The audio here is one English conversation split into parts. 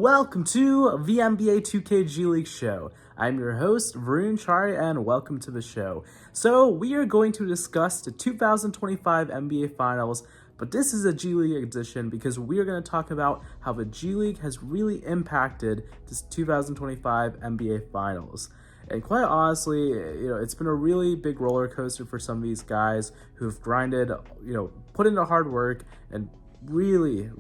Welcome to the NBA 2K G League show. I'm your host, Varun Chari, and welcome to the show. So, we are going to discuss the 2025 NBA Finals, but this is a G League edition because we are going to talk about how the G League has really impacted this 2025 NBA Finals. And quite honestly, it's been a really big roller coaster for some of these guys who've grinded, put in the hard work, and really,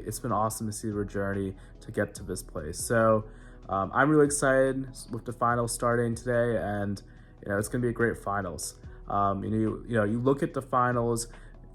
it's been awesome to see their journey to get to this place. So I'm really excited with the finals starting today, and it's going to be a great finals. You look at the finals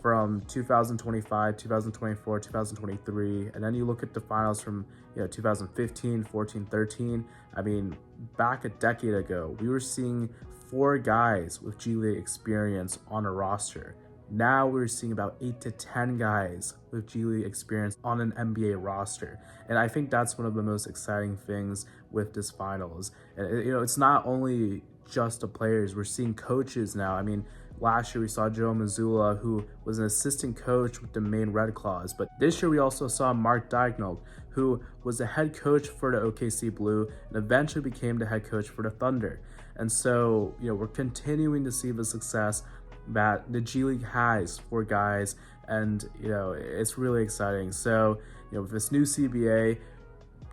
from 2025, 2024, 2023, and then you look at the finals from 2015, 14, 13. I mean, back a decade ago, we were seeing 4 guys with G League experience on a roster. Now we're seeing about 8 to 10 guys with G League experience on an NBA roster. And I think that's one of the most exciting things with this finals. And it's not only just the players, we're seeing coaches now. I mean, last year we saw Joe Mazzulla, who was an assistant coach with the Maine Red Claws. But this year we also saw Mark Daigneault, who was the head coach for the OKC Blue and eventually became the head coach for the Thunder. And so, we're continuing to see the success that the G League has for guys, and it's really exciting. So with this new CBA,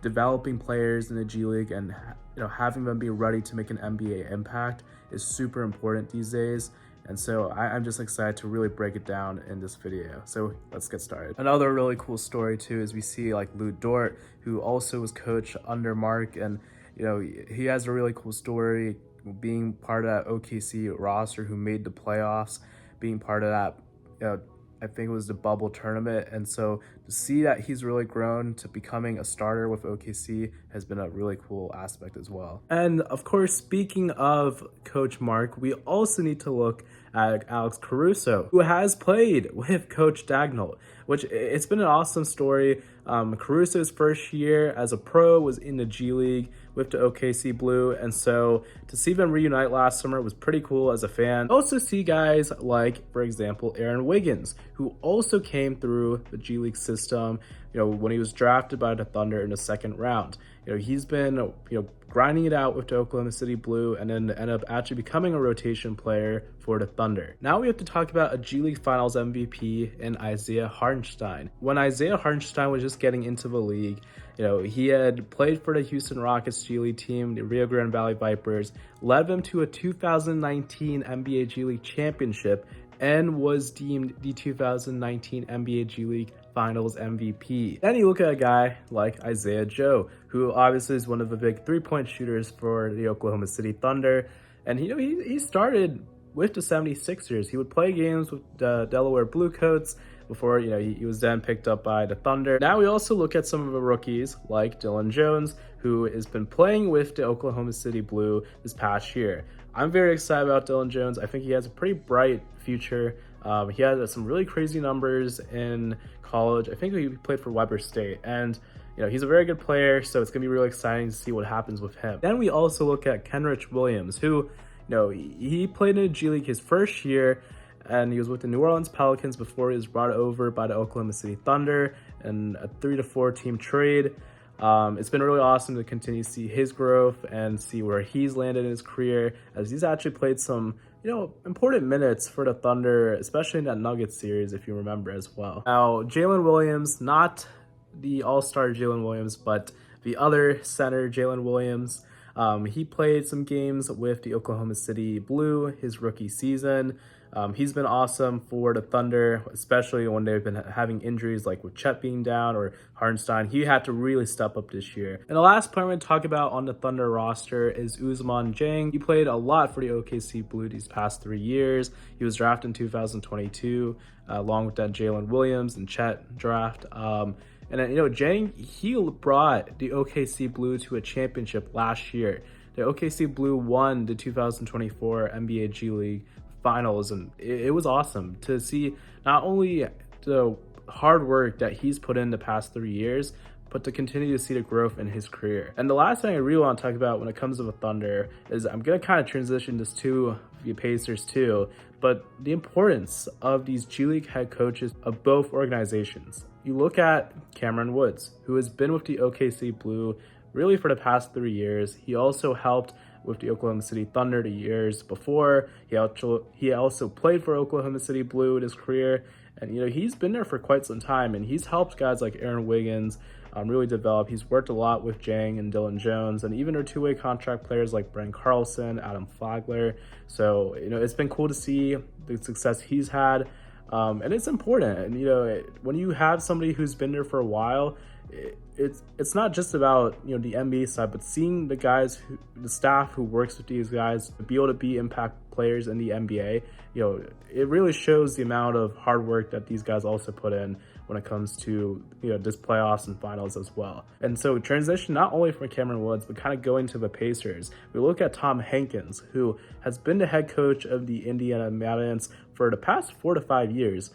developing players in the G League and having them be ready to make an NBA impact is super important these days. And so I'm just excited to really break it down in this video. So let's get started. Another really cool story too is we see like Lou Dort, who also was coach under Mark, and he has a really cool story being part of that OKC roster who made the playoffs, being part of that, I think it was the bubble tournament. And so to see that he's really grown to becoming a starter with OKC has been a really cool aspect as well. And of course, speaking of Coach Mark, we also need to look at Alex Caruso, who has played with Coach Daigneault, which it's been an awesome story. Caruso's first year as a pro was in the G League with the OKC Blue, and so to see them reunite last summer was pretty cool as a fan. Also see guys like, for example, Aaron Wiggins, who also came through the G League system, when he was drafted by the Thunder in the second round. He's been, grinding it out with the Oklahoma City Blue and then ended up actually becoming a rotation player for the Thunder. Now we have to talk about a G League Finals MVP in Isaiah Hartenstein. When Isaiah Hartenstein was just getting into the league, he had played for the Houston Rockets G League team, the Rio Grande Valley Vipers, led them to a 2019 NBA G League championship, and was deemed the 2019 NBA G League Finals MVP. Then you look at a guy like Isaiah Joe, who obviously is one of the big three-point shooters for the Oklahoma City Thunder. And he started with the 76ers. He would play games with the Delaware Bluecoats before he was then picked up by the Thunder. Now we also look at some of the rookies like Dylan Jones, who has been playing with the Oklahoma City Blue this past year. I'm very excited about Dylan Jones. I think he has a pretty bright future. He had some really crazy numbers in college. I think he played for Weber State, and he's a very good player, so it's gonna be really exciting to see what happens with him. Then we also look at Kenrich Williams, who he played in the G League his first year, and he was with the New Orleans Pelicans before he was brought over by the Oklahoma City Thunder in a 3-4 team trade. It's been really awesome to continue to see his growth and see where he's landed in his career, as he's actually played some important minutes for the Thunder, especially in that Nuggets series, if you remember as well. Now, Jalen Williams, not the all-star Jalen Williams, but the other center, Jalen Williams, he played some games with the Oklahoma City Blue his rookie season. He's been awesome for the Thunder, especially when they've been having injuries like with Chet being down or Hartenstein. He had to really step up this year. And the last player I'm going to talk about on the Thunder roster is Ousmane Dieng. He played a lot for the OKC Blue these past 3 years. He was drafted in 2022, along with that Jalen Williams and Chet draft. And then, Dieng, he brought the OKC Blue to a championship last year. The OKC Blue won the 2024 NBA G League Finals, and it was awesome to see not only the hard work that he's put in the past 3 years, but to continue to see the growth in his career. And the last thing I really want to talk about when it comes to the Thunder is I'm going to kind of transition this to the Pacers too, but the importance of these G League head coaches of both organizations. You look at Cameron Woods, who has been with the OKC Blue really for the past 3 years. He also helped with the Oklahoma City Thunder the years before. He also played for Oklahoma City Blue in his career. And, he's been there for quite some time, and he's helped guys like Aaron Wiggins really develop. He's worked a lot with Jang and Dylan Jones, and even their two-way contract players like Brent Carlson, Adam Flagler. So, it's been cool to see the success he's had. And it's important. And, when you have somebody who's been there for a while, it's not just about the NBA side, but seeing the staff who works with these guys be able to be impact players in the NBA. It really shows the amount of hard work that these guys also put in when it comes to this playoffs and finals as well. And so transition not only from Cameron Woods, but kind of going to the Pacers. We look at Tom Hankins, who has been the head coach of the Indiana Magic for the past 4 to 5 years.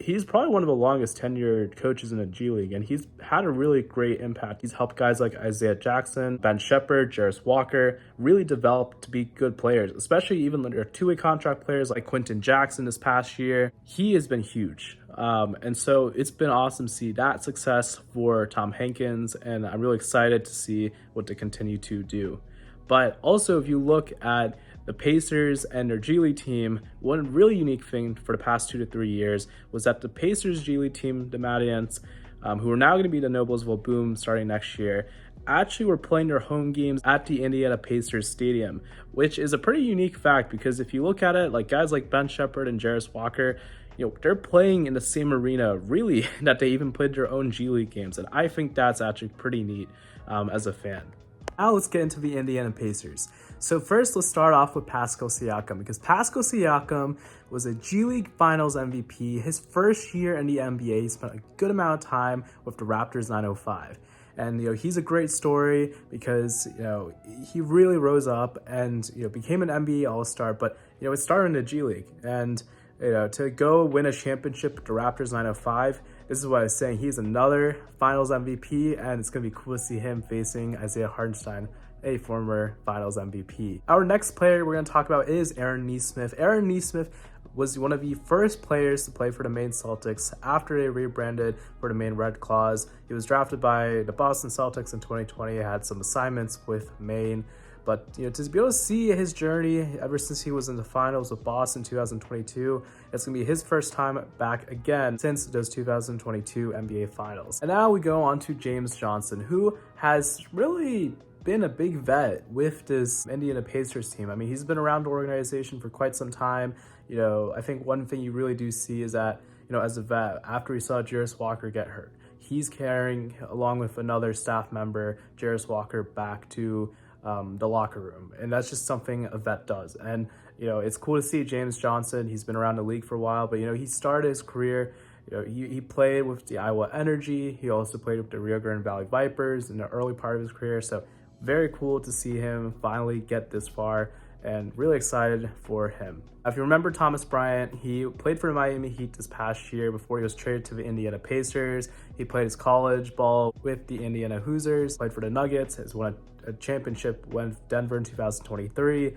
He's probably one of the longest tenured coaches in the G League, and he's had a really great impact. He's helped guys like Isaiah Jackson, Ben Shepherd, Jarris Walker really develop to be good players, especially even their two-way contract players like Quentin Jackson this past year. He has been huge. And so it's been awesome to see that success for Tom Hankins, and I'm really excited to see what they continue to do. But also, if you look at the Pacers and their G League team, one really unique thing for the past 2 to 3 years was that the Pacers G League team, the Madians, who are now going to be the Noblesville Boom starting next year, actually were playing their home games at the Indiana Pacers Stadium, which is a pretty unique fact because if you look at it, like guys like Ben Shepherd and Jarris Walker, they're playing in the same arena, really, that they even played their own G League games. And I think that's actually pretty neat as a fan. Now let's get into the Indiana Pacers. So first, let's start off with Pascal Siakam, because Pascal Siakam was a G League Finals MVP. His first year in the NBA, he spent a good amount of time with the Raptors 905. And, he's a great story because, he really rose up and, became an NBA All-Star, but, it started in the G League. And, to go win a championship with the Raptors 905, this is what I was saying. He's another Finals MVP, and it's going to be cool to see him facing Isaiah Hartenstein, a former Finals MVP. Our next player we're going to talk about is Aaron Nesmith. Aaron Nesmith was one of the first players to play for the Maine Celtics after they rebranded for the Maine Red Claws. He was drafted by the Boston Celtics in 2020, had some assignments with Maine. But, to be able to see his journey ever since he was in the finals with Boston 2022, it's going to be his first time back again since those 2022 NBA Finals. And now we go on to James Johnson, who has really been a big vet with this Indiana Pacers team. I mean, he's been around the organization for quite some time. I think one thing you really do see is that, as a vet, after we saw Jarris Walker get hurt, he's carrying, along with another staff member, Jarris Walker back to the locker room, and that's just something a vet does. And it's cool to see James Johnson. He's been around the league for a while, but he started his career, he played with the Iowa Energy. He also played with the Rio Grande Valley Vipers in the early part of his career, so very cool to see him finally get this far, and really excited for him. If you remember Thomas Bryant, he played for the Miami Heat this past year before he was traded to the Indiana Pacers. He played his college ball with the Indiana Hoosiers, played for the Nuggets, has won a championship with Denver in 2023.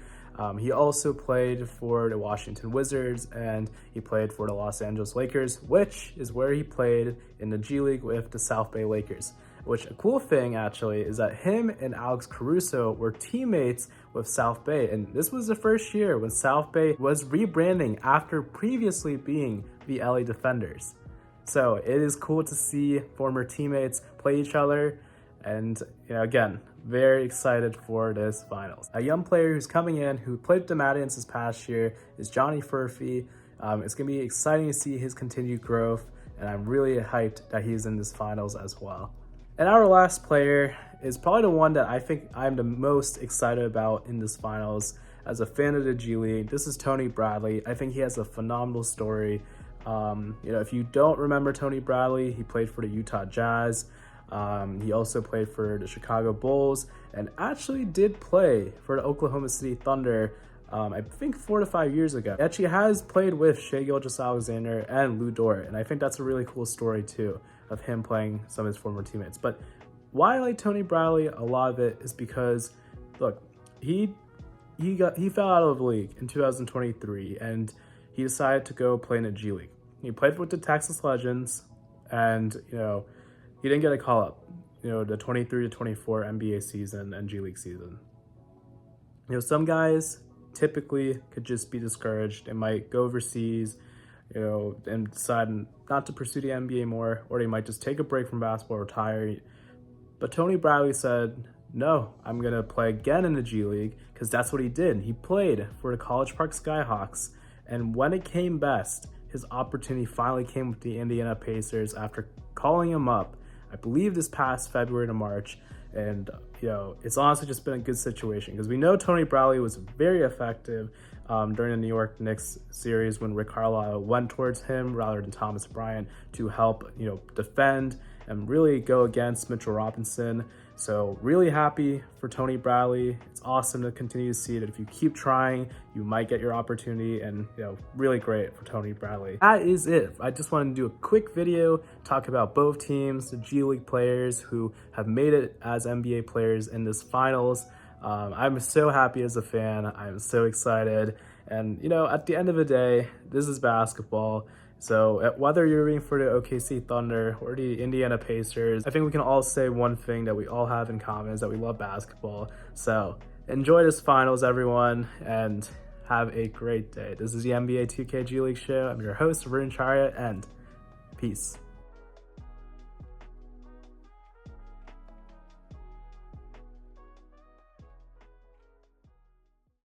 He also played for the Washington Wizards, and he played for the Los Angeles Lakers, which is where he played in the G League with the South Bay Lakers. Which, a cool thing actually is that him and Alex Caruso were teammates with South Bay, and this was the first year when South Bay was rebranding after previously being the LA Defenders. So it is cool to see former teammates play each other, and again, very excited for this finals. A young player who's coming in who played with the Madians this past year is Johnny Furphy. It's going to be exciting to see his continued growth, and I'm really hyped that he's in this finals as well. And our last player is probably the one that I think I'm the most excited about in this finals as a fan of the G League. This is Tony Bradley. I think he has a phenomenal story. If you don't remember Tony Bradley, he played for the Utah Jazz. He also played for the Chicago Bulls and actually did play for the Oklahoma City Thunder, I think 4 to 5 years ago. He actually has played with Shai Gilgeous-Alexander and Lou Dort, and I think that's a really cool story too. of him playing some of his former teammates. But why I like Tony Bradley, a lot of it is because, look, he fell out of the league in 2023, and he decided to go play in the G League. He played with the Texas Legends, and he didn't get a call up. The 23 to 24 NBA season and G League season. Some guys typically could just be discouraged and might go overseas, and decide not to pursue the NBA more, or they might just take a break from basketball, retire. But Tony Bradley said, no, I'm going to play again in the G League, because that's what he did. He played for the College Park Skyhawks, and when it came best, his opportunity finally came with the Indiana Pacers after calling him up, I believe this past February to March. And, it's honestly just been a good situation, because we know Tony Bradley was very effective during the New York Knicks series when Rick Carlisle went towards him rather than Thomas Bryant to help, defend and really go against Mitchell Robinson. So really happy for Tony Bradley. It's awesome to continue to see that if you keep trying, you might get your opportunity, and really great for Tony Bradley. That is it. I just wanted to do a quick video, talk about both teams, the G League players who have made it as NBA players in this finals. I'm so happy as a fan. I'm so excited. And, at the end of the day, this is basketball. So whether you're rooting for the OKC Thunder or the Indiana Pacers, I think we can all say one thing that we all have in common is that we love basketball. So enjoy this finals, everyone, and have a great day. This is the NBA 2K G League show. I'm your host, Varun Charya, and peace.